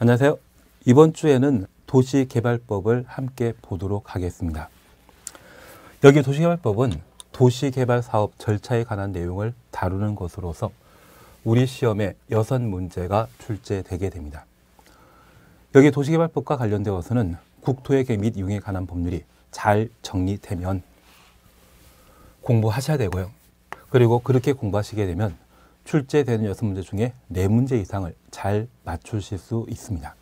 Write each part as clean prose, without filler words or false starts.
안녕하세요. 이번 주에는 도시개발법을 함께 보도록 하겠습니다. 여기 도시개발법은 도시개발사업 절차에 관한 내용을 다루는 것으로서 우리 시험에 6문제가 출제되게 됩니다. 여기 도시개발법과 관련되어서는 국토의 계획 및 이용에 관한 법률이 잘 정리되면 공부하셔야 되고요. 그리고 그렇게 공부하시게 되면 출제되는 6문제 중에 4문제 이상을 잘 맞추실 수 있습니다.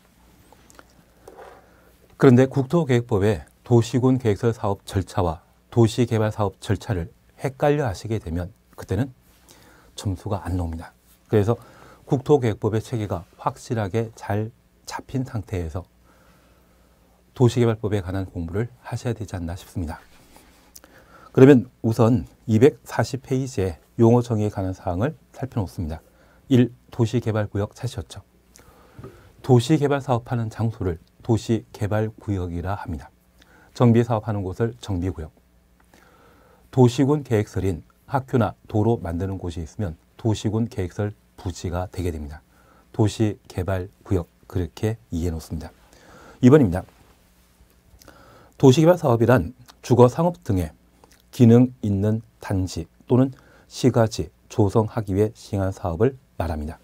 그런데 국토계획법의 도시군 계획설 사업 절차와 도시개발 사업 절차를 헷갈려 하시게 되면 그때는 점수가 안 나옵니다. 그래서 국토계획법의 체계가 확실하게 잘 잡힌 상태에서 도시개발법에 관한 공부를 하셔야 되지 않나 싶습니다. 그러면 우선 240페이지에 용어 정의에 관한 사항을 살펴놓습니다. 1. 도시개발구역 찾으셨죠? 도시개발 사업하는 장소를 도시개발구역이라 합니다. 정비사업하는 곳을 정비구역. 도시군 계획설인 학교나 도로 만드는 곳이 있으면 도시군 계획설 부지가 되게 됩니다. 도시개발구역, 그렇게 이해해 놓습니다. 2번입니다. 도시개발 사업이란 주거 상업 등의 기능 있는 단지 또는 시가지 조성하기 위해 시행한 사업을 말합니다.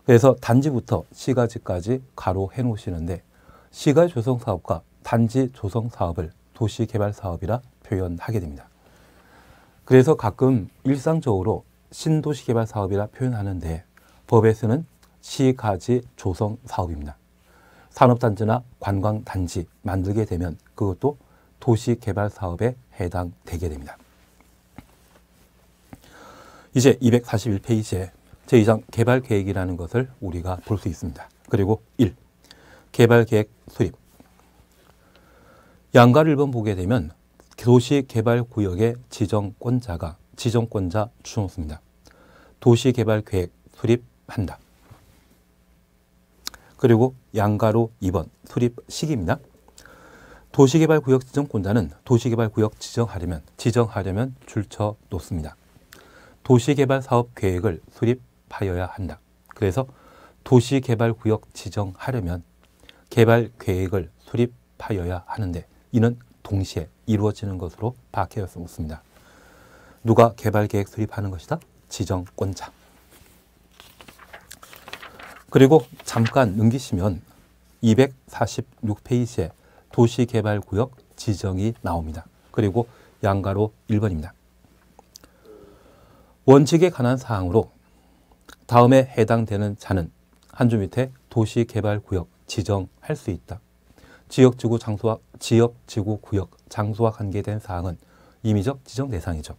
그래서 단지부터 시가지까지 가로해 놓으시는데 시가지 조성 사업과 단지 조성 사업을 도시개발 사업이라 표현하게 됩니다. 그래서 가끔 일상적으로 신도시개발 사업이라 표현하는데 법에서는 시가지 조성 사업입니다. 산업단지나 관광단지 만들게 되면 그것도 도시개발 사업에 해당되게 됩니다. 이제 241페이지에 제2장 개발계획이라는 것을 우리가 볼 수 있습니다. 그리고 1. 개발계획 수립. 양가를 1번 보게 되면 도시개발구역의 지정권자 주어놓습니다. 도시개발계획 수립한다. 그리고 양가로 2번 수립 시기입니다. 도시개발구역 지정권자는 도시개발구역 지정하려면 줄쳐 놓습니다. 도시개발 사업 계획을 수립하여야 한다. 그래서 도시개발구역 지정하려면 개발 계획을 수립하여야 하는데 이는 동시에 이루어지는 것으로 박혀있습니다. 누가 개발 계획 수립하는 것이다? 지정권자. 그리고 잠깐 넘기시면 246페이지에 도시개발구역 지정이 나옵니다. 그리고 양가로 1번입니다. 원칙에 관한 사항으로 다음에 해당되는 자는 한 줄 밑에 도시개발구역 지정할 수 있다. 지역지구구역 장소와 관계된 사항은 임의적 지정 대상이죠.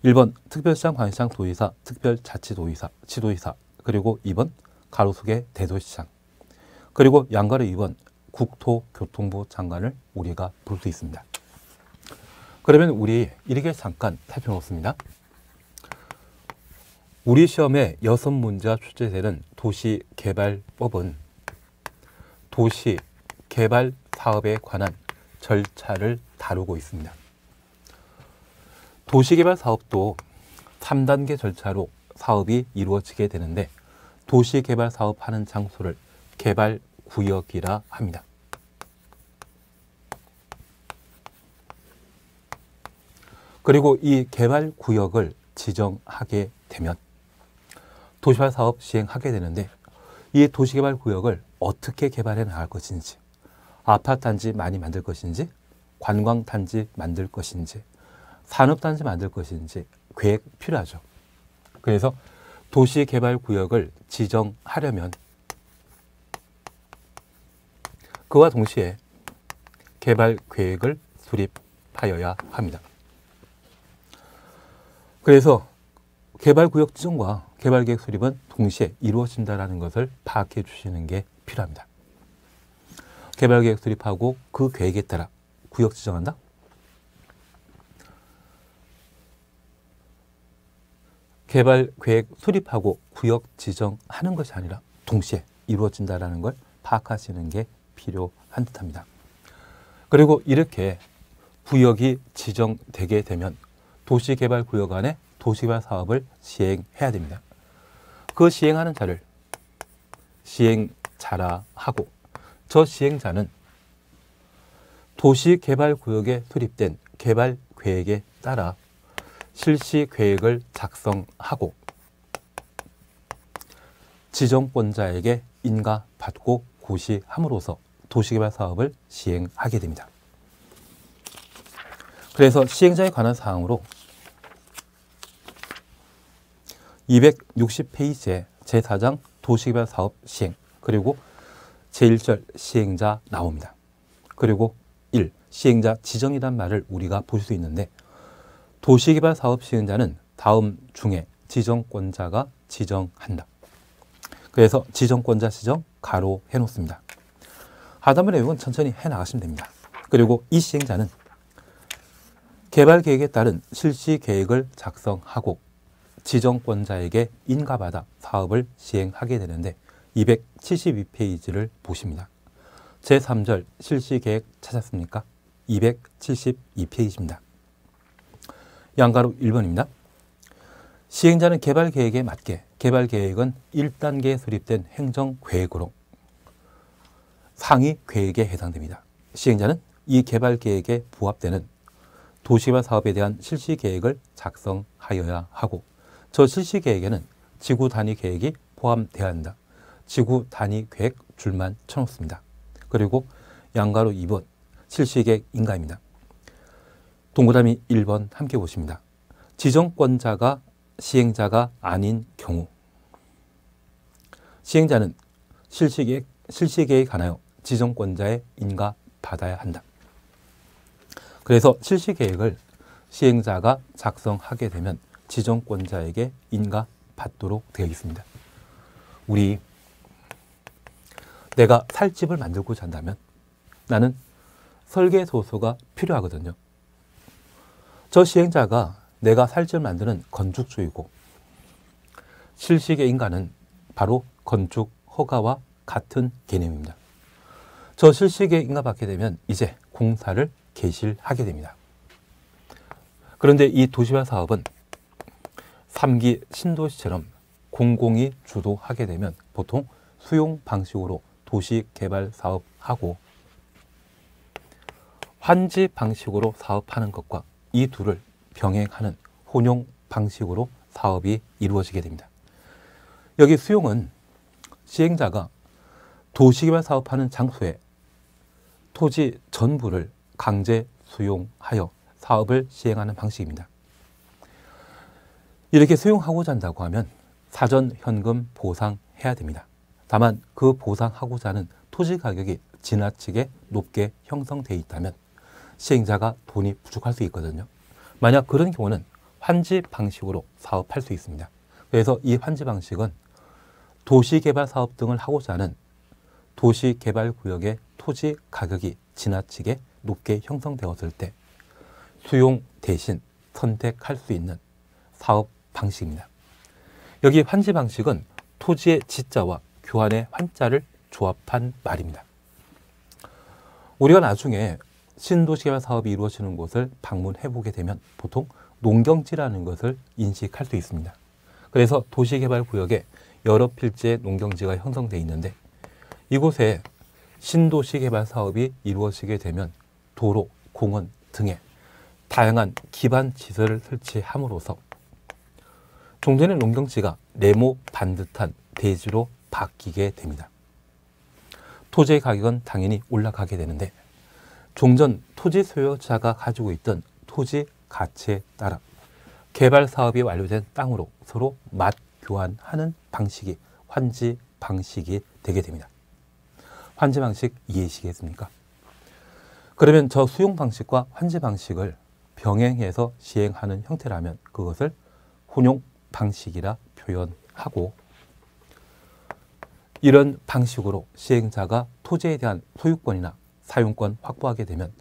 1번 특별시장, 광역시장, 도의사, 특별자치도의사, 지도의사. 그리고 2번 가로수의 대도시장. 그리고 양가로 2번 국토교통부 장관을 우리가 볼 수 있습니다. 그러면 우리 이렇게 잠깐 살펴놓습니다. 우리 시험에 6문제가 출제되는 도시개발법은 도시개발 사업에 관한 절차를 다루고 있습니다. 도시개발 사업도 3단계 절차로 사업이 이루어지게 되는데 도시개발 사업하는 장소를 개발구역이라 합니다. 그리고 이 개발구역을 지정하게 되면 도시개발 사업 시행하게 되는데 이 도시개발구역을 어떻게 개발해 나갈 것인지, 아파트단지 많이 만들 것인지, 관광단지 만들 것인지, 산업단지 만들 것인지 계획 필요하죠. 그래서 도시개발구역을 지정하려면 그와 동시에 개발계획을 수립하여야 합니다. 그래서 개발구역 지정과 개발계획 수립은 동시에 이루어진다는 것을 파악해 주시는 게 필요합니다. 개발계획 수립하고 그 계획에 따라 구역 지정한다? 개발계획 수립하고 구역 지정하는 것이 아니라 동시에 이루어진다는 걸 파악하시는 게 필요한 듯합니다. 그리고 이렇게 구역이 지정되게 되면 도시개발구역 안에 도시개발 사업을 시행해야 됩니다. 그 시행하는 자를 시행자 자라 하고 저 시행자는 도시개발구역에 수립된 개발계획에 따라 실시계획을 작성하고 지정권자에게 인가받고 고시함으로써 도시개발 사업을 시행하게 됩니다. 그래서 시행자에 관한 사항으로 260페이지에 제4장 도시개발 사업 시행 그리고 제1절 시행자 나옵니다. 그리고 1. 시행자 지정이란 말을 우리가 볼 수 있는데 도시개발 사업 시행자는 다음 중에 지정권자가 지정한다. 그래서 지정권자 지정 가로 해놓습니다. 하단부 내용은 천천히 해나가시면 됩니다. 그리고 이 시행자는 개발계획에 따른 실시계획을 작성하고 지정권자에게 인가받아 사업을 시행하게 되는데 272페이지를 보십니다. 제3절 실시계획 찾았습니까? 272페이지입니다. 양가로 1번입니다. 시행자는 개발계획에 맞게 개발계획은 1단계에 수립된 행정계획으로 상위 계획에 해당됩니다. 시행자는 이 개발계획에 부합되는 도시개발 사업에 대한 실시계획을 작성하여야 하고 저 실시계획에는 지구 단위 계획이 포함되어야 한다. 지구 단위 계획 줄만 쳐놓습니다. 그리고 양가로 2번 실시계획 인가입니다. 동그라미 1번 함께 보십니다. 지정권자가 시행자가 아닌 경우 시행자는 실시계획에 관하여 지정권자의 인가받아야 한다. 그래서 실시계획을 시행자가 작성하게 되면 지정권자에게 인가받도록 되어 있습니다. 우리 내가 살 집을 만들고자 한다면 나는 설계소서가 필요하거든요. 저 시행자가 내가 살 집을 만드는 건축주이고 실시계획 인가는 바로 건축 허가와 같은 개념입니다. 저 실시계획 인가받게 되면 이제 공사를 개시하게 됩니다. 그런데 이 도시개발 사업은 3기 신도시처럼 공공이 주도하게 되면 보통 수용 방식으로 도시개발 사업하고 환지 방식으로 사업하는 것과 이 둘을 병행하는 혼용 방식으로 사업이 이루어지게 됩니다. 여기 수용은 시행자가 도시개발 사업하는 장소에 토지 전부를 강제 수용하여 사업을 시행하는 방식입니다. 이렇게 수용하고자 한다고 하면 사전 현금 보상해야 됩니다. 다만 그 보상하고자 하는 토지 가격이 지나치게 높게 형성되어 있다면 시행자가 돈이 부족할 수 있거든요. 만약 그런 경우는 환지 방식으로 사업할 수 있습니다. 그래서 이 환지 방식은 도시개발 사업 등을 하고자 하는 도시개발구역의 토지 가격이 지나치게 높게 형성되었을 때 수용 대신 선택할 수 있는 사업 방식입니다. 여기 환지 방식은 토지의 지자와 교환의 환자를 조합한 말입니다. 우리가 나중에 신도시개발 사업이 이루어지는 곳을 방문해 보게 되면 보통 농경지라는 것을 인식할 수 있습니다. 그래서 도시개발구역에 여러 필지의 농경지가 형성되어 있는데 이곳에 신도시개발 사업이 이루어지게 되면 도로, 공원 등의 다양한 기반시설을 설치함으로써 종전의 농경지가 네모 반듯한 대지로 바뀌게 됩니다. 토지의 가격은 당연히 올라가게 되는데 종전 토지 소유자가 가지고 있던 토지 가치에 따라 개발 사업이 완료된 땅으로 서로 맞교환하는 방식이 환지 방식이 되게 됩니다. 환지 방식 이해하시겠습니까? 그러면 저 수용 방식과 환지 방식을 병행해서 시행하는 형태라면 그것을 혼용 방식이라 표현하고 이런 방식으로 시행자가 토지에 대한 소유권이나 사용권 확보하게 되면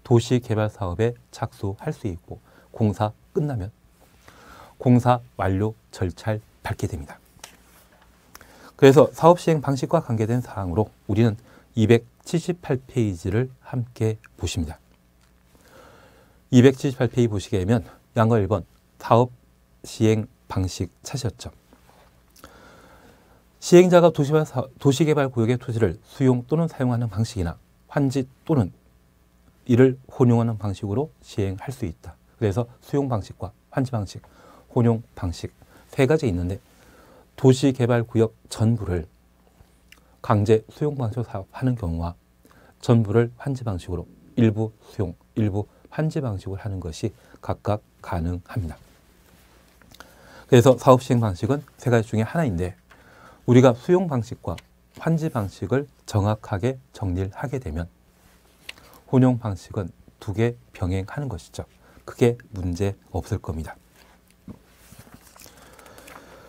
도시개발 사업에 착수할 수 있고 공사 끝나면 공사 완료 절차를 밟게 됩니다. 그래서 사업 시행 방식과 관계된 사항으로 우리는 278페이지를 함께 보십니다. 278페이지 보시게 되면 양거 1번 사업 시행 방식 찾으셨죠. 시행자가 도시개발구역의 토지를 수용 또는 사용하는 방식이나 환지 또는 이를 혼용하는 방식으로 시행할 수 있다. 그래서 수용 방식과 환지 방식, 혼용 방식 세 가지 있는데 도시개발구역 전부를 강제 수용 방식으로 사업하는 경우와 전부를 환지 방식으로 일부 수용, 일부 환지 방식으로 하는 것이 각각 가능합니다. 그래서 사업 시행 방식은 세 가지 중에 하나인데 우리가 수용 방식과 환지 방식을 정확하게 정리를 하게 되면 혼용 방식은 두 개 병행하는 것이죠. 크게 문제 없을 겁니다.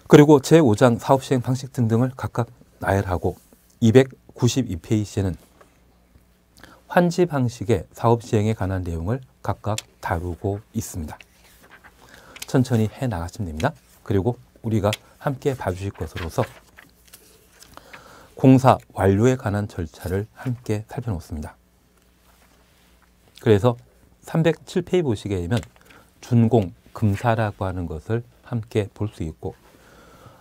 그리고 제5장 사업 시행 방식 등등을 각각 나열하고 292페이지에는 환지 방식의 사업 시행에 관한 내용을 각각 다루고 있습니다. 천천히 해 나가시면 됩니다. 그리고 우리가 함께 봐주실 것으로서 공사 완료에 관한 절차를 함께 살펴놓습니다. 그래서 307페이지 보시게 되면 준공, 금사라고 하는 것을 함께 볼 수 있고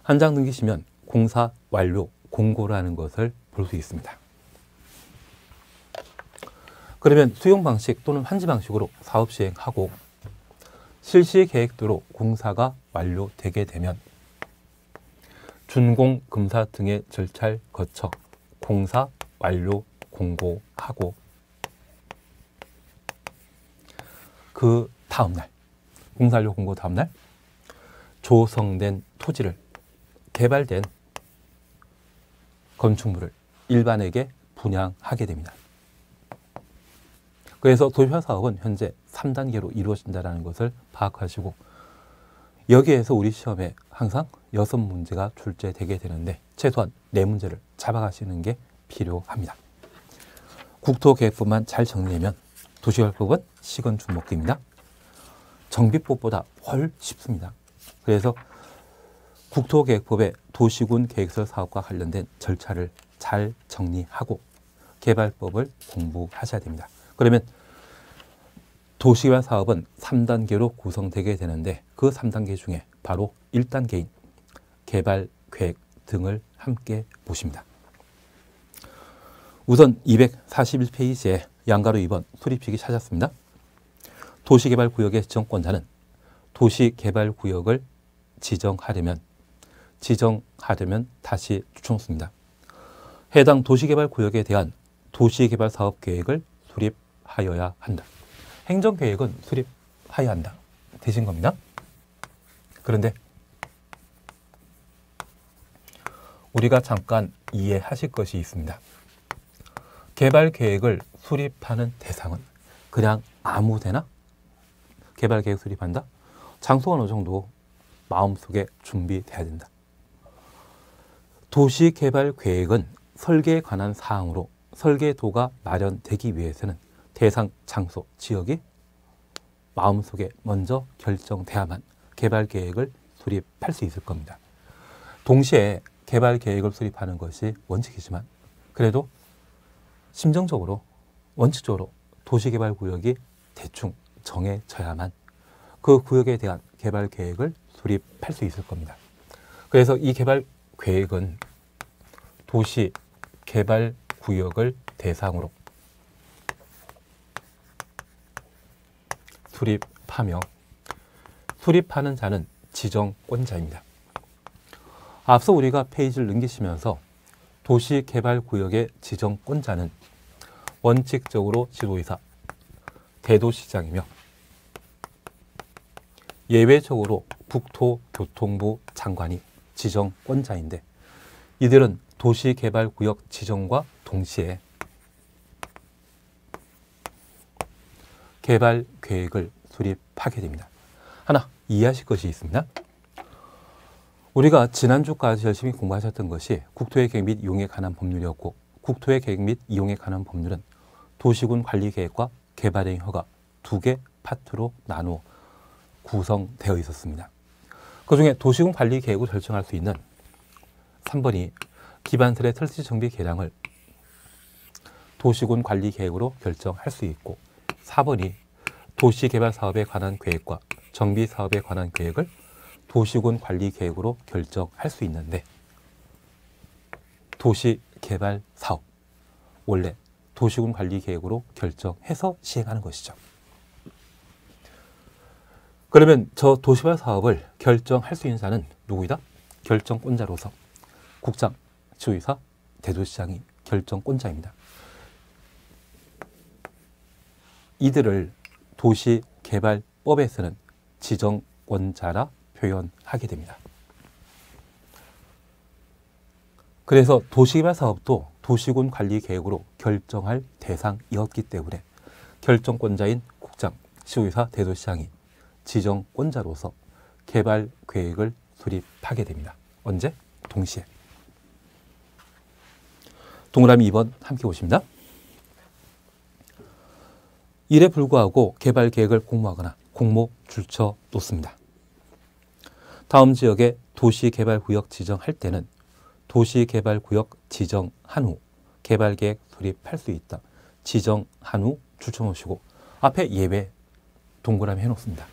한 장 넘기시면 공사 완료, 공고라는 것을 볼 수 있습니다. 그러면 수용 방식 또는 환지 방식으로 사업 시행하고 실시 계획대로 공사가 완료되게 되면 준공, 금사 등의 절차를 거쳐 공사 완료 공고하고 그 다음날, 공사 완료 공고 다음날 조성된 토지를 개발된 건축물을 일반에게 분양하게 됩니다. 그래서 도시화 사업은 현재 3단계로 이루어진다는 것을 파악하시고 여기에서 우리 시험에 항상 6문제가 출제되게 되는데 최소한 4문제를 잡아가시는 게 필요합니다. 국토계획법만 잘 정리하면 도시개발법은 시건주목기입니다. 정비법보다 훨 쉽습니다. 그래서 국토계획법의 도시군 계획설 사업과 관련된 절차를 잘 정리하고 개발법을 공부하셔야 됩니다. 그러면 도시개발 사업은 3단계로 구성되게 되는데 그 3단계 중에 바로 1단계인 개발, 계획 등을 함께 보십니다. 우선 241페이지에 양가로 2번 수립식이 찾았습니다. 도시개발구역의 지정권자는 도시개발구역을 지정하려면 다시 추천습니다. 해당 도시개발구역에 대한 도시개발사업계획을 수립하여야 한다. 행정계획은 수립하여야 한다. 되신 겁니다. 그런데 우리가 잠깐 이해하실 것이 있습니다. 개발계획을 수립하는 대상은 그냥 아무데나 개발계획 수립한다? 장소가 어느 정도 마음속에 준비돼야 된다. 도시개발계획은 설계에 관한 사항으로 설계도가 마련되기 위해서는 대상 장소, 지역이 마음속에 먼저 결정돼야만 개발계획을 수립할 수 있을 겁니다. 동시에 개발계획을 수립하는 것이 원칙이지만 그래도 심정적으로, 원칙적으로 도시개발구역이 대충 정해져야만 그 구역에 대한 개발계획을 수립할 수 있을 겁니다. 그래서 이 개발계획은 도시개발구역을 대상으로 수립하며 수립하는 자는 지정권자입니다. 앞서 우리가 페이지를 넘기시면서 도시개발구역의 지정권자는 원칙적으로 지도이사, 대도시장이며 예외적으로 국토교통부 장관이 지정권자인데 이들은 도시개발구역 지정과 동시에 개발계획을 수립하게 됩니다. 하나 이해하실 것이 있습니다. 우리가 지난주까지 열심히 공부하셨던 것이 국토의 계획 및 이용에 관한 법률이었고 국토의 계획 및 이용에 관한 법률은 도시군 관리계획과 개발행위 허가 두 개 파트로 나누어 구성되어 있었습니다. 그중에 도시군 관리계획을 결정할 수 있는 3번이 기반설의 설치 정비 계량을 도시군 관리계획으로 결정할 수 있고 4번이 도시개발 사업에 관한 계획과 정비 사업에 관한 계획을 도시군 관리계획으로 결정할 수 있는데 도시개발 사업, 원래 도시군 관리 계획으로 결정해서 시행하는 것이죠. 그러면 저 도시개발 사업을 결정할 수 있는 자는 누구이다? 결정권자로서 국장, 시도지사, 대도시장이 결정권자입니다. 이들을 도시개발법에서는 지정권자라 표현하게 됩니다. 그래서 도시개발 사업도 도시군 관리 계획으로 결정할 대상이었기 때문에 결정권자인 국장, 시도지사, 대도시장이 지정권자로서 개발 계획을 수립하게 됩니다. 언제? 동시에. 동그라미 2번 함께 보십니다. 이에 불구하고 개발 계획을 공모하거나 공모 줄쳐 놓습니다. 다음 지역에 도시개발구역 지정할 때는 도시개발구역 지정한 후 개발계획 수립할 수 있다. 지정한 후 줄쳐 놓으시고 앞에 예외 동그라미 해놓습니다.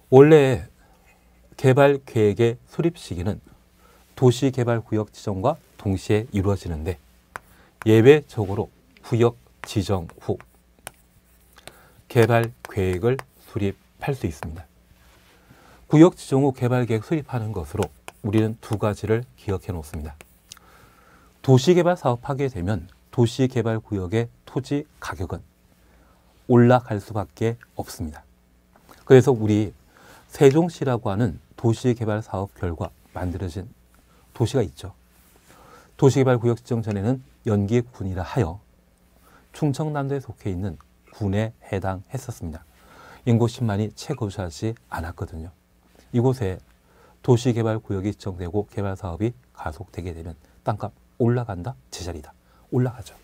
원래 개발계획의 수립 시기는 도시개발구역 지정과 동시에 이루어지는데 예외적으로 구역 지정 후 개발계획을 수립할 수 있습니다. 구역 지정 후 개발계획 수립하는 것으로 우리는 두 가지를 기억해 놓습니다. 도시개발 사업하게 되면 도시개발구역의 토지 가격은 올라갈 수밖에 없습니다. 그래서 우리 세종시라고 하는 도시개발 사업 결과 만들어진 도시가 있죠. 도시개발구역 지정 전에는 연기군이라 하여 충청남도에 속해 있는 군에 해당했었습니다. 인구 10만이 채 거주하지 않았거든요. 이곳에 도시개발구역이 지정되고 개발사업이 가속되게 되면 땅값 올라간다? 제자리다. 올라가죠.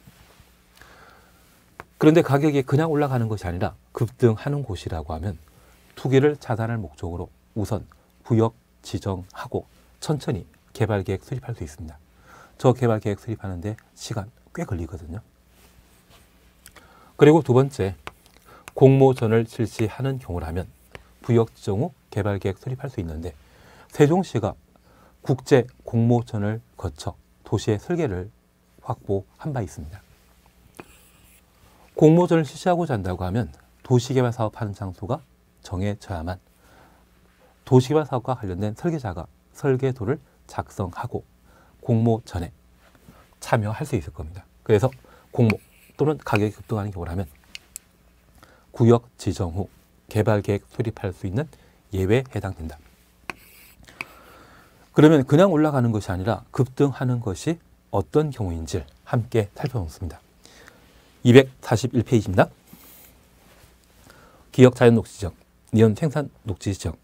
그런데 가격이 그냥 올라가는 것이 아니라 급등하는 곳이라고 하면 투기를 차단할 목적으로 우선 구역 지정하고 천천히 개발계획 수립할 수 있습니다. 저 개발계획 수립하는데 시간 꽤 걸리거든요. 그리고 두 번째, 공모전을 실시하는 경우라면 구역 지정 후 개발계획 수립할 수 있는데 세종시가 국제 공모전을 거쳐 도시의 설계를 확보한 바 있습니다. 공모전을 실시하고자 한다고 하면 도시개발 사업하는 장소가 정해져야만 도시개발 사업과 관련된 설계자가 설계도를 작성하고 공모전에 참여할 수 있을 겁니다. 그래서 공모 또는 가격이 급등하는 경우라면 구역 지정 후 개발계획 수립할 수 있는 예외에 해당된다. 그러면 그냥 올라가는 것이 아니라 급등하는 것이 어떤 경우인지 함께 살펴보겠습니다. 241페이지입니다. 기역 자연 녹지 지역, 니은 생산 녹지 지역,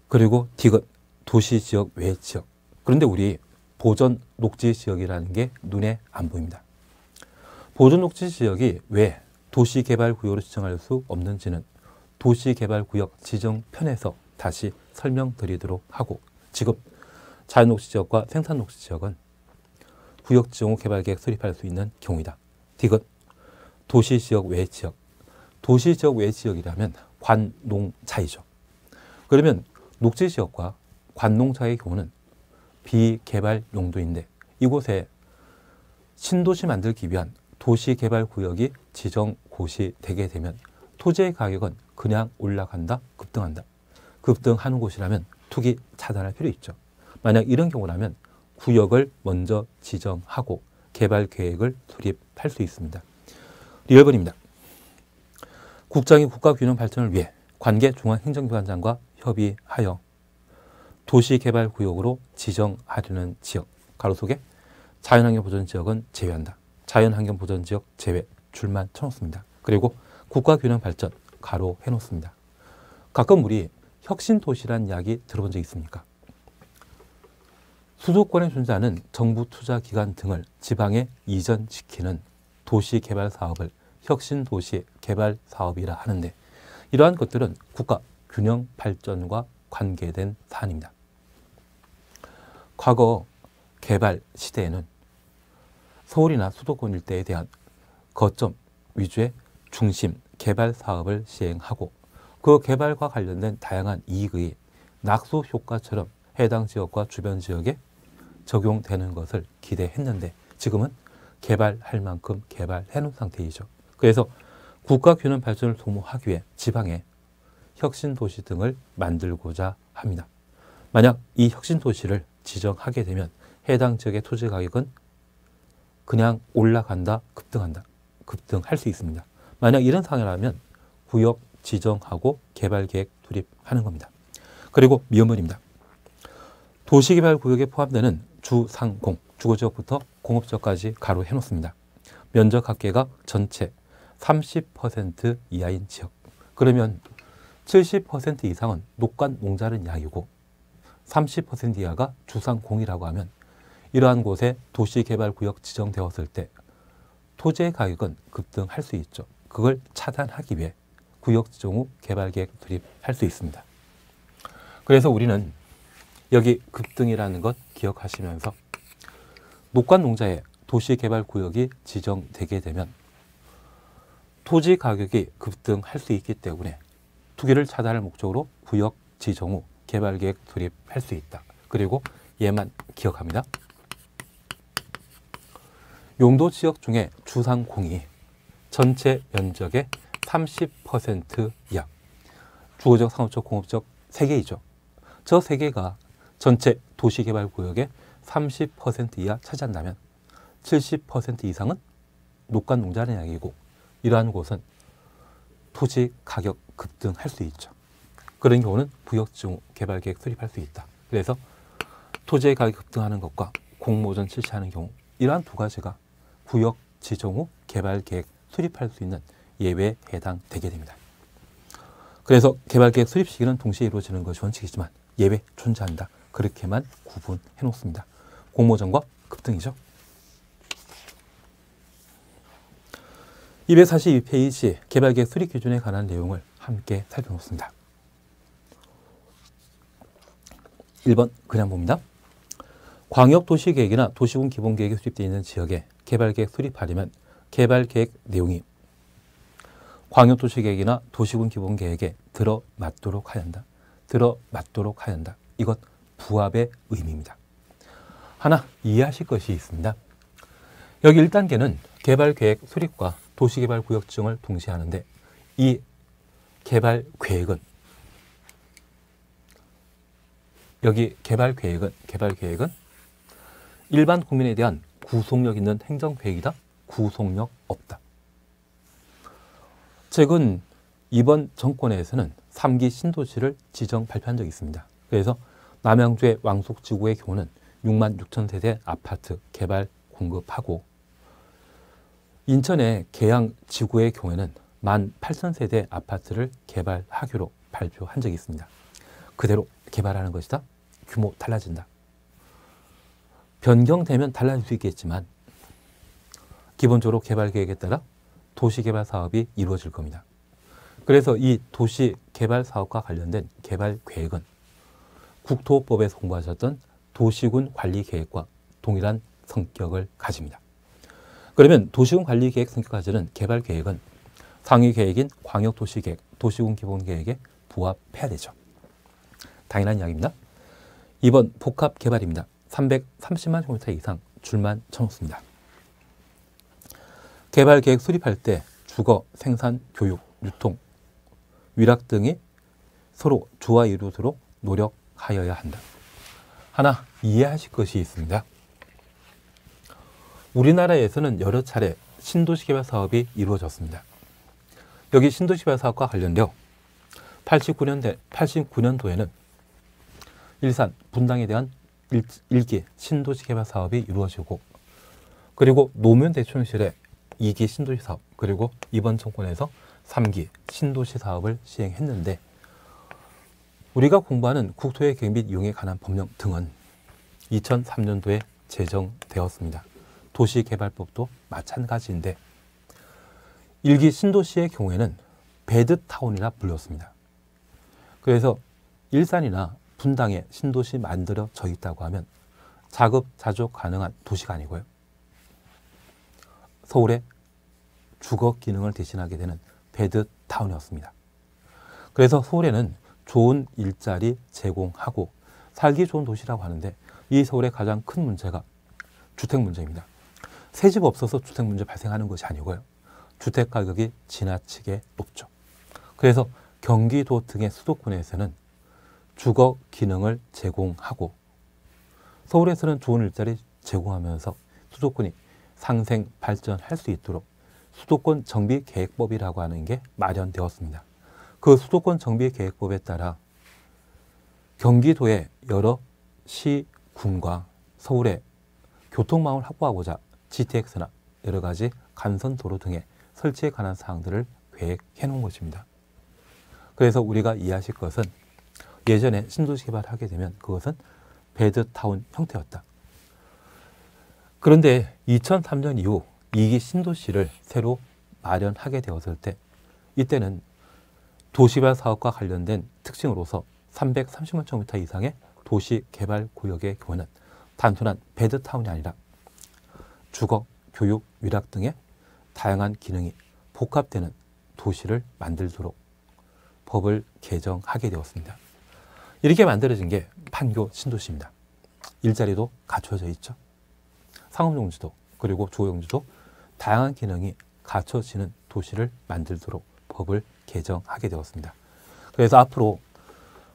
그리고 디귿 도시 지역 외 지역. 그런데 우리 보전 녹지 지역이라는 게 눈에 안 보입니다. 보전 녹지 지역이 왜 도시개발구역으로 지정할 수 없는지는 도시개발구역 지정편에서 다시 설명드리도록 하고, 지금 자연녹지 지역과 생산녹지 지역은 구역 지정 후 개발계획 수립할 수 있는 경우이다. 디귿 도시지역 외 지역. 도시지역 외 지역이라면 관농자이죠. 그러면 녹지지역과 관농자의 경우는 비개발 용도인데 이곳에 신도시 만들기 위한 도시개발구역이 지정 곳이 되게 되면 토지의 가격은 그냥 올라간다, 급등한다. 급등하는 곳이라면 투기 차단할 필요 있죠. 만약 이런 경우라면 구역을 먼저 지정하고 개발 계획을 수립할 수 있습니다. 리얼번입니다. 국장이 국가균형 발전을 위해 관계 중앙행정기관장과 협의하여 도시개발구역으로 지정하려는 지역, 가로 속에 자연환경보전지역은 제외한다. 자연환경보전지역 제외, 줄만 쳐놓습니다. 그리고 국가균형 발전, 가로 해놓습니다. 가끔 우리 혁신도시란 이야기 들어본 적 있습니까? 수도권에 존재하는 정부 투자기관 등을 지방에 이전시키는 도시개발 사업을 혁신도시 개발 사업이라 하는데 이러한 것들은 국가 균형 발전과 관계된 사안입니다. 과거 개발 시대에는 서울이나 수도권 일대에 대한 거점 위주의 중심 개발 사업을 시행하고 그 개발과 관련된 다양한 이익의 낙수 효과처럼 해당 지역과 주변 지역에 적용되는 것을 기대했는데 지금은 개발할 만큼 개발해 놓은 상태이죠. 그래서 국가균형 발전을 도모하기 위해 지방에 혁신도시 등을 만들고자 합니다. 만약 이 혁신도시를 지정하게 되면 해당 지역의 토지 가격은 그냥 올라간다, 급등할 수 있습니다. 만약 이런 상황이라면 구역 지정하고 개발계획 투입하는 겁니다. 그리고 미음물입니다. 도시개발구역에 포함되는 주상공, 주거지역부터 공업지역까지 가로해 놓습니다. 면적 합계가 전체 30% 이하인 지역. 그러면 70% 이상은 녹간 농자는 이야기고 30% 이하가 주상공이라고 하면 이러한 곳에 도시개발구역 지정되었을 때 토지의 가격은 급등할 수 있죠. 그걸 차단하기 위해 구역 지정 후 개발계획 투입할 수 있습니다. 그래서 우리는 여기 급등이라는 것 기억하시면서 녹간 농자의 도시개발구역이 지정되게 되면 토지 가격이 급등할 수 있기 때문에 투기를 차단할 목적으로 구역 지정 후 개발계획 투입할 수 있다. 그리고 얘만 기억합니다. 용도지역 중에 주상공이 전체 면적의 30% 이하, 주거적, 상업적, 공업적 3개이죠. 저 3개가 전체 도시개발구역의 30% 이하 차지한다면 70% 이상은 녹간 농자는 이야기고 이러한 곳은 토지 가격 급등할 수 있죠. 그런 경우는 구역지정 후 개발계획 수립할 수 있다. 그래서 토지의 가격이 급등하는 것과 공모전 실시하는 경우 이러한 두 가지가 구역 지정 후 개발계획 수립할 수 있는 예외에 해당되게 됩니다. 그래서 개발계획 수립 시기는 동시에 이루어지는 것이 원칙이지만 예외 존재한다. 그렇게만 구분해 놓습니다. 공모전과 급등이죠. 242페이지 개발계획 수립 기준에 관한 내용을 함께 살펴놓습니다. 1번 그냥 봅니다. 광역도시계획이나 도시군 기본계획이 수립되어 있는 지역에 개발계획 수립하려면 개발계획 내용이 광역도시계획이나 도시군 기본계획에 들어맞도록 하여야 한다. 들어맞도록 하여야 한다. 이것 부합의 의미입니다. 하나 이해하실 것이 있습니다. 여기 1단계는 개발계획 수립과 도시개발구역 지정을 동시에 하는데 이 개발계획은 개발계획은 일반 국민에 대한 구속력 있는 행정계획이다. 구속력 없다. 최근 이번 정권에서는 3기 신도시를 지정 발표한 적이 있습니다. 그래서 남양주의 왕속지구의 경우는 6만 6천 세대 아파트 개발 공급하고 인천의 계양지구의 경우에는 1만 8천 세대 아파트를 개발하기로 발표한 적이 있습니다. 그대로 개발하는 것이다. 규모 달라진다. 변경되면 달라질 수 있겠지만 기본적으로 개발계획에 따라 도시개발 사업이 이루어질 겁니다. 그래서 이 도시개발 사업과 관련된 개발계획은 국토법에서 공부하셨던 도시군 관리계획과 동일한 성격을 가집니다. 그러면 도시군 관리계획 성격 가지는 개발계획은 상위계획인 광역도시계획, 도시군 기본계획에 부합해야 되죠. 당연한 이야기입니다. 2번 복합개발입니다. 330만 제곱미터 이상 줄만 쳐놓습니다. 개발계획 수립할 때 주거, 생산, 교육, 유통, 위락 등이 서로 조화 이루도록 노력하여야 한다. 하나 이해하실 것이 있습니다. 우리나라에서는 여러 차례 신도시개발 사업이 이루어졌습니다. 여기 신도시개발 사업과 관련되어 89년도에는 일산, 분당에 대한 1기 신도시개발 사업이 이루어지고 그리고 노무현 대통령실의 2기 신도시 사업 그리고 이번 정권에서 3기 신도시 사업을 시행했는데 우리가 공부하는 국토의 계획 및 이용에 관한 법령 등은 2003년도에 제정되었습니다. 도시개발법도 마찬가지인데 1기 신도시의 경우에는 배드타운이라 불렸습니다. 그래서 일산이나 분당에 신도시 만들어져 있다고 하면 자급자족 가능한 도시가 아니고요. 서울의 주거 기능을 대신하게 되는 배드타운이었습니다. 그래서 서울에는 좋은 일자리 제공하고 살기 좋은 도시라고 하는데 이 서울의 가장 큰 문제가 주택 문제입니다. 새 집 없어서 주택 문제 발생하는 것이 아니고요. 주택 가격이 지나치게 높죠. 그래서 경기도 등의 수도권에서는 주거 기능을 제공하고 서울에서는 좋은 일자리 제공하면서 수도권이 상생 발전할 수 있도록 수도권 정비계획법이라고 하는 게 마련되었습니다. 그 수도권 정비계획법에 따라 경기도의 여러 시, 군과 서울의 교통망을 확보하고자 GTX나 여러 가지 간선도로 등의 설치에 관한 사항들을 계획해 놓은 것입니다. 그래서 우리가 이해하실 것은 예전에 신도시 개발을 하게 되면 그것은 베드타운 형태였다. 그런데 2003년 이후 2기 신도시를 새로 마련하게 되었을 때 이때는 도시개발 사업과 관련된 특징으로서 330만 제곱미터 이상의 도시개발구역의 경우는 단순한 베드타운이 아니라 주거, 교육, 위락 등의 다양한 기능이 복합되는 도시를 만들도록 법을 개정하게 되었습니다. 이렇게 만들어진 게 판교 신도시입니다. 일자리도 갖춰져 있죠. 상업용지도 그리고 주거용지도 다양한 기능이 갖춰지는 도시를 만들도록 법을 개정하게 되었습니다. 그래서 앞으로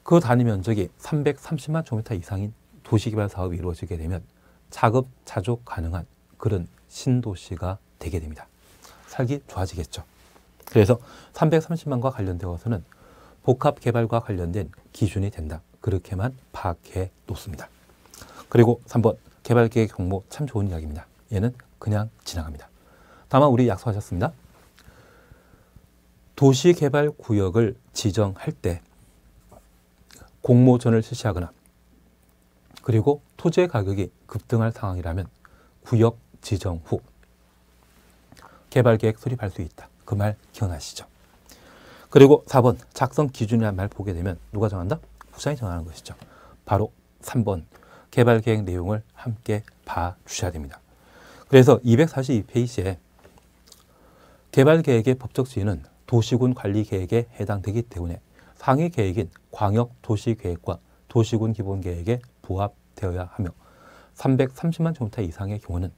그 단위 면적이 330만 제곱미터 이상인 도시개발 사업이 이루어지게 되면 자급자족 가능한 그런 신도시가 되게 됩니다. 살기 좋아지겠죠. 그래서 330만과 관련되어서는 복합개발과 관련된 기준이 된다. 그렇게만 파악해 놓습니다. 그리고 3번 개발계획 공모 참 좋은 이야기입니다. 얘는 그냥 지나갑니다. 다만 우리 약속하셨습니다. 도시개발구역을 지정할 때 공모전을 실시하거나 그리고 토지의 가격이 급등할 상황이라면 구역 지정 후 개발계획 수립할 수 있다. 그 말 기억나시죠? 그리고 4번 작성 기준이라는 말 보게 되면 누가 정한다? 구청이 정하는 것이죠. 바로 3번 개발계획 내용을 함께 봐주셔야 됩니다. 그래서 242페이지에 개발계획의 법적 지위는 도시군 관리계획에 해당되기 때문에 상위 계획인 광역도시계획과 도시군 기본계획에 부합되어야 하며 330만 제곱미터 이상의 경우는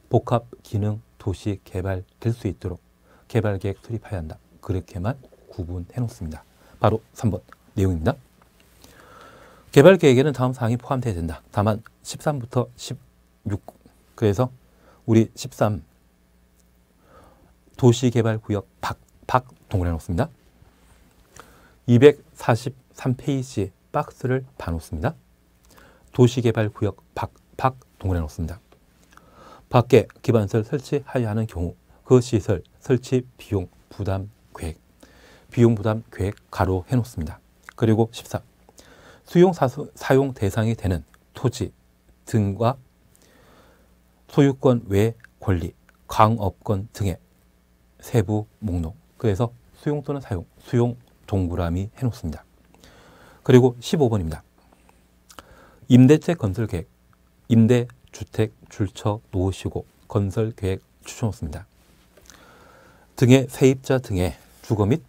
복합 기능 도시 개발될 수 있도록 개발계획 수립해야 한다. 그렇게만 구분해 놓습니다. 바로 3번 내용입니다. 개발계획에는 다음 사항이 포함되어야 된다. 다만 13부터 16 그래서 우리 13 도시개발구역 박 동그래 놓습니다. 243페이지 박스를 봐놓습니다. 도시개발구역 박 동그래 놓습니다. 밖에 기반시설 설치하여야 하는 경우 그 시설 설치 비용 부담 계획, 비용 부담 계획 가로 해놓습니다. 그리고 14. 수용 사용 대상이 되는 토지 등과 소유권 외 권리, 광업권 등의 세부 목록. 그래서 수용 또는 사용, 수용 동그라미 해놓습니다. 그리고 15번입니다. 임대체 건설계획, 임대주택 줄쳐 놓으시고 건설계획 추천놓습니다. 등의 세입자 등의 주거 및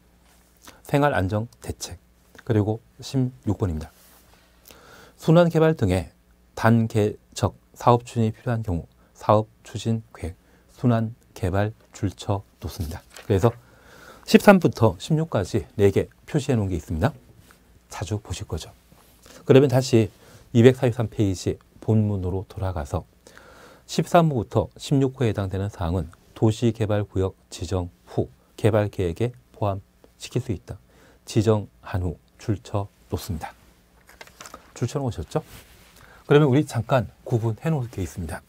생활안정대책. 그리고 16번입니다. 순환개발 등의 단계적 사업 추진이 필요한 경우 사업추진계획, 순환개발 줄쳐 놓습니다. 그래서 13부터 16까지 4개 표시해 놓은 게 있습니다. 자주 보실 거죠. 그러면 다시 243페이지 본문으로 돌아가서 13호부터 16호에 해당되는 사항은 도시개발구역 지정 후 개발계획에 포함시킬 수 있다. 지정한 후 줄쳐 놓습니다. 줄쳐 놓으셨죠? 그러면 우리 잠깐 구분해 놓을 게 있습니다.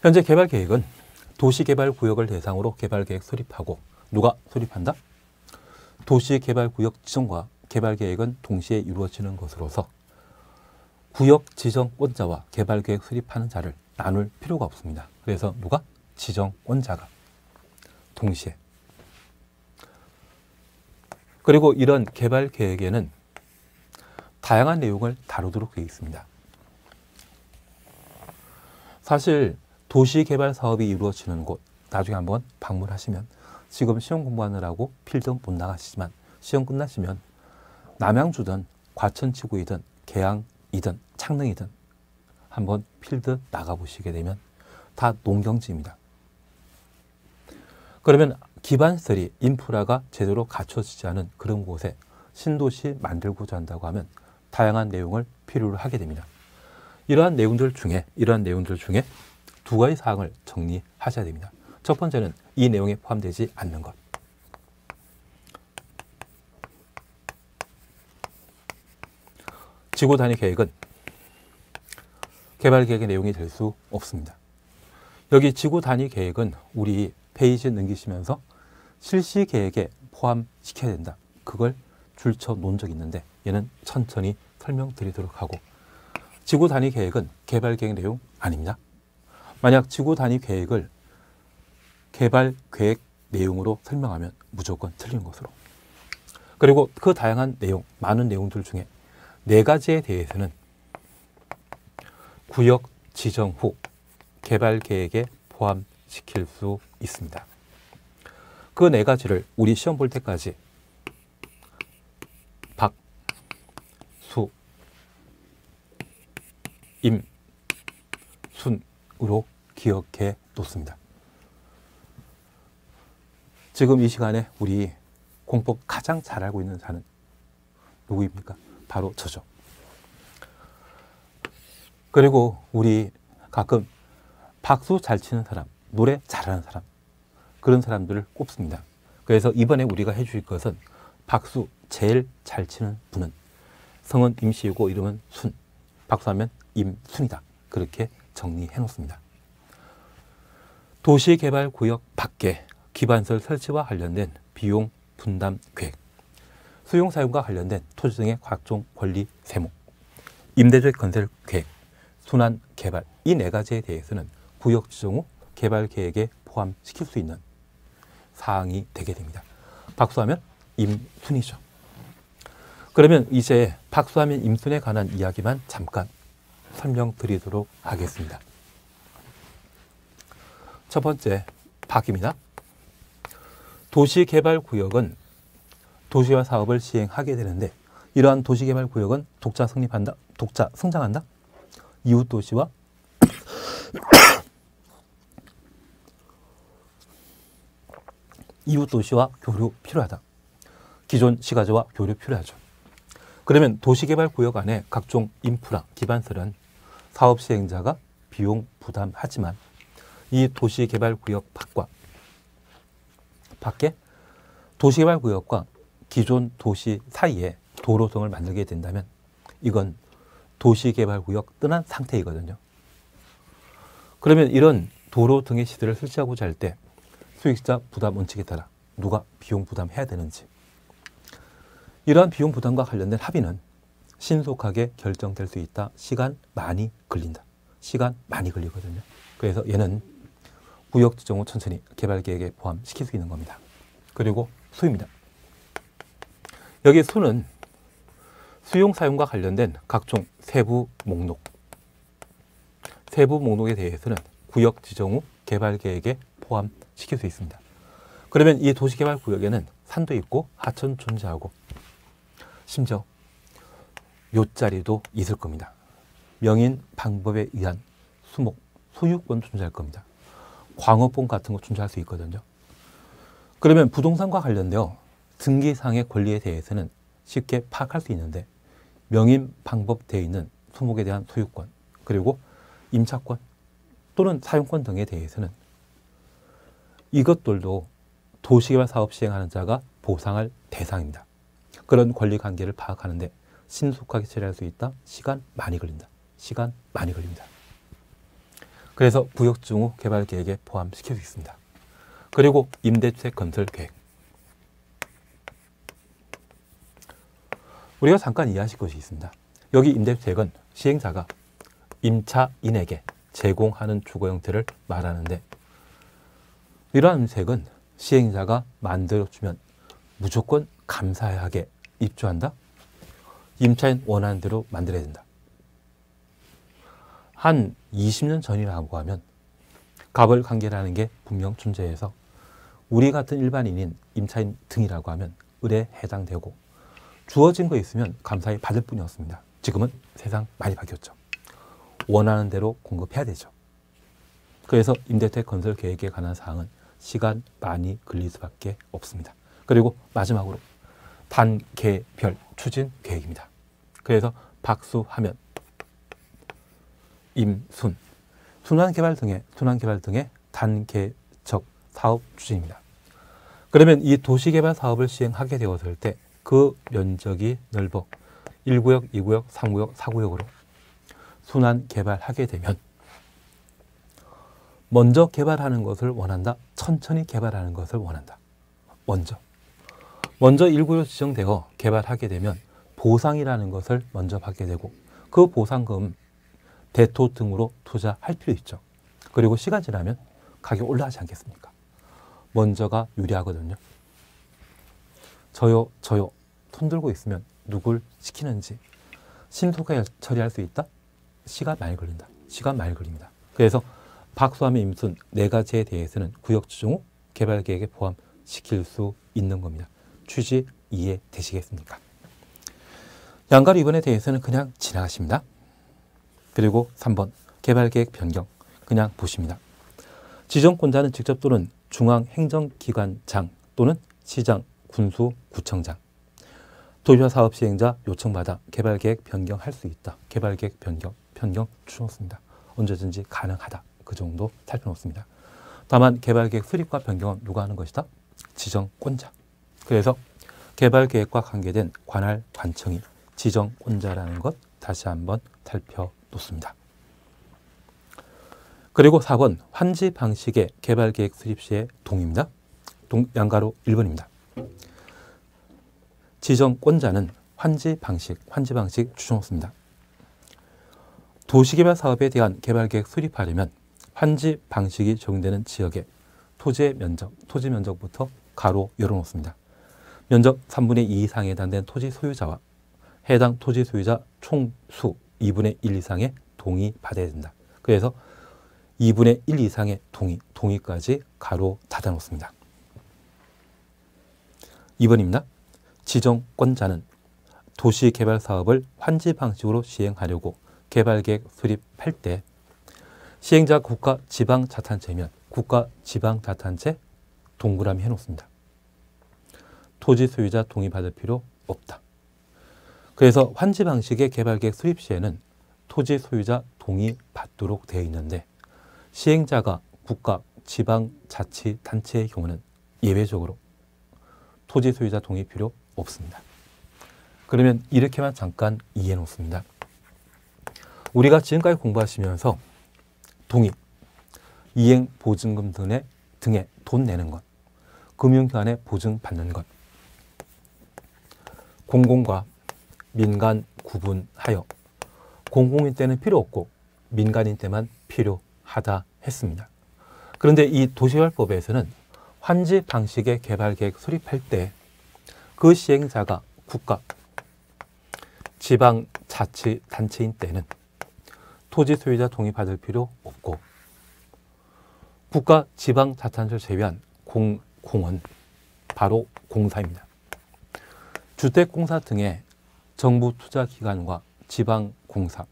현재 개발계획은 도시개발구역을 대상으로 개발계획 수립하고 누가 수립한다? 도시개발구역 지정과 개발계획은 동시에 이루어지는 것으로서 구역 지정권자와 개발계획 수립하는 자를 나눌 필요가 없습니다. 그래서 누가? 지정권자가 동시에. 그리고 이런 개발계획에는 다양한 내용을 다루도록 되어 있습니다. 사실 도시개발 사업이 이루어지는 곳 나중에 한번 방문하시면 지금 시험 공부하느라고 필드 못 나가시지만 시험 끝나시면 남양주든 과천지구이든 계양이든 창릉이든 한번 필드 나가보시게 되면 다 농경지입니다. 그러면 기반시설이 인프라가 제대로 갖춰지지 않은 그런 곳에 신도시 만들고자 한다고 하면 다양한 내용을 필요로 하게 됩니다. 이러한 내용들 중에 두 가지 사항을 정리하셔야 됩니다. 첫 번째는 이 내용에 포함되지 않는 것. 지구 단위 계획은 개발 계획의 내용이 될 수 없습니다. 여기 지구 단위 계획은 우리 페이지 넘기시면서 실시 계획에 포함시켜야 된다. 그걸 줄쳐 놓은 적이 있는데 얘는 천천히 설명드리도록 하고, 지구 단위 계획은 개발 계획 내용 아닙니다. 만약 지구 단위 계획을 개발 계획 내용으로 설명하면 무조건 틀린 것으로. 그리고 그 다양한 내용, 많은 내용들 중에 4가지에 대해서는 구역 지정 후 개발 계획에 포함시킬 수 있습니다. 그 4가지를 우리 시험 볼 때까지 박, 수, 임, 순으로 기억해 놓습니다. 지금 이 시간에 우리 공법 가장 잘 알고 있는 사람은 누구입니까? 바로 저죠. 그리고 우리 가끔 박수 잘 치는 사람, 노래 잘하는 사람, 그런 사람들을 꼽습니다. 그래서 이번에 우리가 해주실 것은 박수 제일 잘 치는 분은 성은 임씨이고 이름은 순, 박수하면 임순이다. 그렇게 정리해 놓습니다. 도시개발구역 밖에 기반시설 설치와 관련된 비용 분담 계획, 수용사용과 관련된 토지 등의 각종 권리 세무, 임대주택 건설 계획, 순환 개발, 이 4가지에 대해서는 구역 지정 후 개발 계획에 포함시킬 수 있는 사항이 되게 됩니다. 박수하면 임순이죠. 그러면 이제 박수하면 임순에 관한 이야기만 잠깐 설명드리도록 하겠습니다. 첫 번째, 박입니다. 도시개발구역은 도시화 사업을 시행하게 되는데, 이러한 도시개발구역은 독자 성립한다, 독자 성장한다, 이웃도시와 이웃도시와 교류 필요하다. 기존 시가지와 교류 필요하죠. 그러면 도시개발구역 안에 각종 인프라, 기반설은 사업 시행자가 비용 부담하지만 이 도시개발구역 밖에 도시개발구역과 기존 도시 사이에 도로 등을 만들게 된다면 이건 도시개발구역 떠난 상태이거든요. 그러면 이런 도로 등의 시설을 설치하고자 할 때 수익자 부담 원칙에 따라 누가 비용 부담해야 되는지, 이러한 비용 부담과 관련된 합의는 신속하게 결정될 수 있다. 시간 많이 걸린다. 시간 많이 걸리거든요. 그래서 얘는 구역 지정 후 천천히 개발 계획에 포함시킬 수 있는 겁니다. 그리고 수입니다. 여기 수는 수용 사용과 관련된 각종 세부 목록에 대해서는 구역 지정 후 개발 계획에 포함시킬 수 있습니다. 그러면 이 도시개발구역에는 산도 있고 하천 존재하고 심지어 요자리도 있을 겁니다. 명인 방법에 의한 수목, 소유권 존재할 겁니다. 광업본 같은 거 존재할 수 있거든요. 그러면 부동산과 관련되어 등기상의 권리에 대해서는 쉽게 파악할 수 있는데, 명인 방법되어 있는 수목에 대한 소유권, 그리고 임차권 또는 사용권 등에 대해서는 이것들도 도시개발 사업 시행하는 자가 보상할 대상입니다. 그런 권리 관계를 파악하는데 신속하게 처리할 수 있다. 시간 많이 걸린다. 시간 많이 걸립니다. 그래서 구역 지정 후 개발 계획에 포함시킬 수 있습니다. 그리고 임대주택 건설 계획. 우리가 잠깐 이해하실 것이 있습니다. 여기 임대주택은 시행자가 임차인에게 제공하는 주거 형태를 말하는데, 이러한 임대주택은 시행자가 만들어주면 무조건 감사하게 입주한다? 임차인 원하는 대로 만들어야 된다. 한 20년 전이라고 하면 갑을 관계라는 게 분명 존재해서 우리 같은 일반인인 임차인 등이라고 하면 을에 해당되고 주어진 거 있으면 감사히 받을 뿐이었습니다. 지금은 세상 많이 바뀌었죠. 원하는 대로 공급해야 되죠. 그래서 임대택 건설 계획에 관한 사항은 시간 많이 걸릴 수밖에 없습니다. 그리고 마지막으로 단계별 추진 계획입니다. 그래서 박수하면 임순, 순환개발 등의 단계적 사업 추진입니다. 그러면 이 도시개발 사업을 시행하게 되었을 때 그 면적이 넓어 1구역, 2구역, 3구역, 4구역으로 순환개발하게 되면 먼저 개발하는 것을 원한다. 천천히 개발하는 것을 원한다. 먼저 1구역 지정되어 개발하게 되면 보상이라는 것을 먼저 받게 되고 그 보상금 대토 등으로 투자할 필요 있죠. 그리고 시간 지나면 가격 올라가지 않겠습니까? 먼저가 유리하거든요. 저요 손 들고 있으면 누굴 시키는지 신속하게 처리할 수 있다? 시간 많이 걸린다. 시간 많이 걸립니다. 그래서 박수하면 임순 4가지에 대해서는 구역 지정 후 개발 계획에 포함시킬 수 있는 겁니다. 취지 이해되시겠습니까? 양가 2번에 대해서는 그냥 지나가십니다. 그리고 3번 개발 계획 변경 그냥 보십니다. 지정권자는 직접 또는 중앙행정기관장 또는 시장, 군수, 구청장 도시화 사업 시행자 요청받아 개발 계획 변경할 수 있다. 개발 계획 변경 추천습니다. 언제든지 가능하다. 그 정도 살펴놓습니다. 다만 개발 계획 수립과 변경은 누가 하는 것이다? 지정권자. 그래서 개발 계획과 관계된 관할 관청이 지정권자라는 것 다시 한번 살펴놓습니다. 그리고 4번 환지 방식의 개발 계획 수립 시의 동의입니다. 양가로 1번입니다. 지정권자는 환지 방식 추천했습니다. 도시개발 사업에 대한 개발 계획 수립하려면 환지 방식이 적용되는 지역의 토지 면적부터 가로 열어놓습니다. 면적 3분의 2 이상에 해당된 토지 소유자와 해당 토지 소유자 총수 2분의 1 이상의 동의 받아야 된다. 그래서 2분의 1 이상의 동의까지 가로 닫아놓습니다. 2번입니다. 지정권자는 도시개발 사업을 환지 방식으로 시행하려고 개발계획 수립할 때 시행자 국가 지방자치단체면 국가 지방자치단체 동그라미 해놓습니다. 토지 소유자 동의 받을 필요 없다. 그래서 환지 방식의 개발계획 수립 시에는 토지 소유자 동의 받도록 되어 있는데 시행자가 국가 지방자치단체의 경우는 예외적으로 토지 소유자 동의 필요 없습니다. 그러면 이렇게만 잠깐 이해해 놓습니다. 우리가 지금까지 공부하시면서 동의, 이행 보증금 등에 돈 내는 것, 금융기관에 보증받는 것, 공공과 민간 구분하여 공공인 때는 필요 없고 민간인 때만 필요하다 했습니다. 그런데 이 도시개발법에서는 환지 방식의 개발계획 수립할 때 그 시행자가 국가, 지방자치단체인 때는 토지 소유자 동의 받을 필요 없고 국가, 지방자치단체를 제외한 공원, 바로 공사입니다. 주택공사 등의 정부 투자기관과 지방공사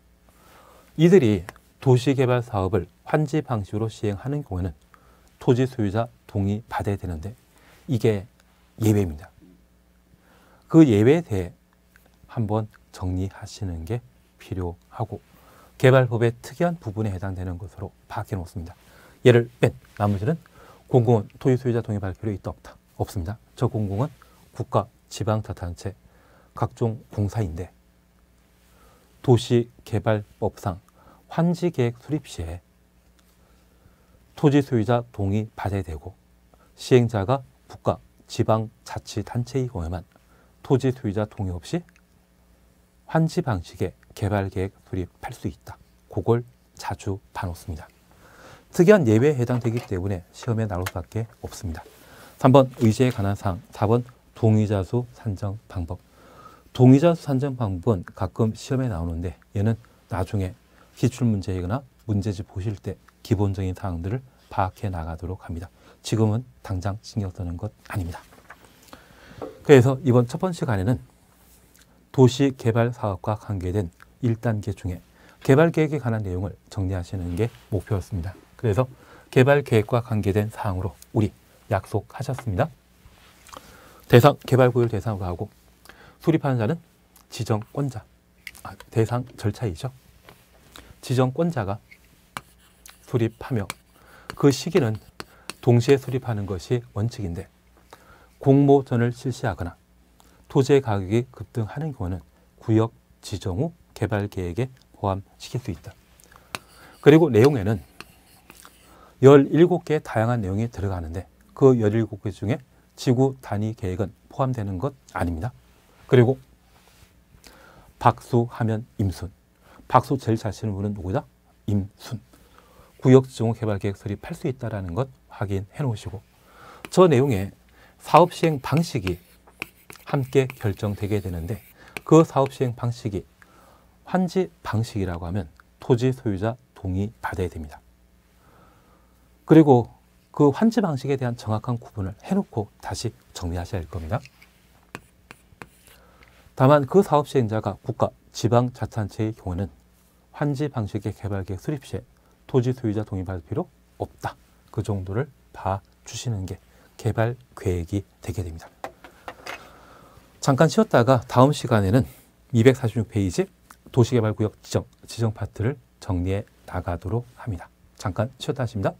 이들이 도시개발 사업을 환지 방식으로 시행하는 경우에는 토지 소유자 동의 받아야 되는데 이게 예외입니다. 그 예외에 대해 한번 정리하시는 게 필요하고 개발법의 특이한 부분에 해당되는 것으로 파악해 놓습니다. 얘를 뺀 나머지는 공공은 토지 소유자 동의 받을 필요 있다 없다? 없습니다. 저 공공은 국가, 지방자치단체, 각종 공사인데 도시개발법상 환지계획 수립 시에 토지 소유자 동의 받아야 되고 시행자가 국가, 지방자치단체의 경우에만 토지 소유자 동의 없이 환지 방식의 개발계획 수립할 수 있다. 그걸 자주 봐놓습니다. 특이한 예외에 해당되기 때문에 시험에 나올 수밖에 없습니다. 3번 의제에 관한 사항, 4번 동의자 수 산정 방법. 동의자 수 산정 방법은 가끔 시험에 나오는데 얘는 나중에 기출문제이거나 문제집 보실 때 기본적인 사항들을 파악해 나가도록 합니다. 지금은 당장 신경 쓰는 것 아닙니다. 그래서 이번 첫 번째 시간에는 도시개발사업과 관계된 1단계 중에 개발계획에 관한 내용을 정리하시는 게 목표였습니다. 그래서 개발계획과 관계된 사항으로 우리 약속하셨습니다. 대상 개발구역을 대상으로 하고 수립하는 자는 지정권자, 대상 절차이죠. 지정권자가 수립하며 그 시기는 동시에 수립하는 것이 원칙인데 공모전을 실시하거나 토지의 가격이 급등하는 경우는 구역 지정 후 개발 계획에 포함시킬 수 있다. 그리고 내용에는 17개의 다양한 내용이 들어가는데 그 17개 중에 지구 단위 계획은 포함되는 것 아닙니다. 그리고 박수하면 임순. 박수 제일 잘 치는 분은 누구다? 임순. 구역 지정 후 개발 계획 수립할 수 있다는 것 확인해 놓으시고 저 내용에 사업 시행 방식이 함께 결정되게 되는데 그 사업 시행 방식이 환지 방식이라고 하면 토지 소유자 동의 받아야 됩니다. 그리고 그 환지 방식에 대한 정확한 구분을 해놓고 다시 정리하셔야 할 겁니다. 다만 그 사업 시행자가 국가, 지방자치단체의 경우는 환지 방식의 개발계획 수립 시에 토지 소유자 동의 받을 필요 없다. 그 정도를 봐주시는 게 개발 계획이 되게 됩니다. 잠깐 쉬었다가 다음 시간에는 246페이지 도시개발구역 지정 파트를 정리해 나가도록 합니다. 잠깐 쉬었다 하십니다.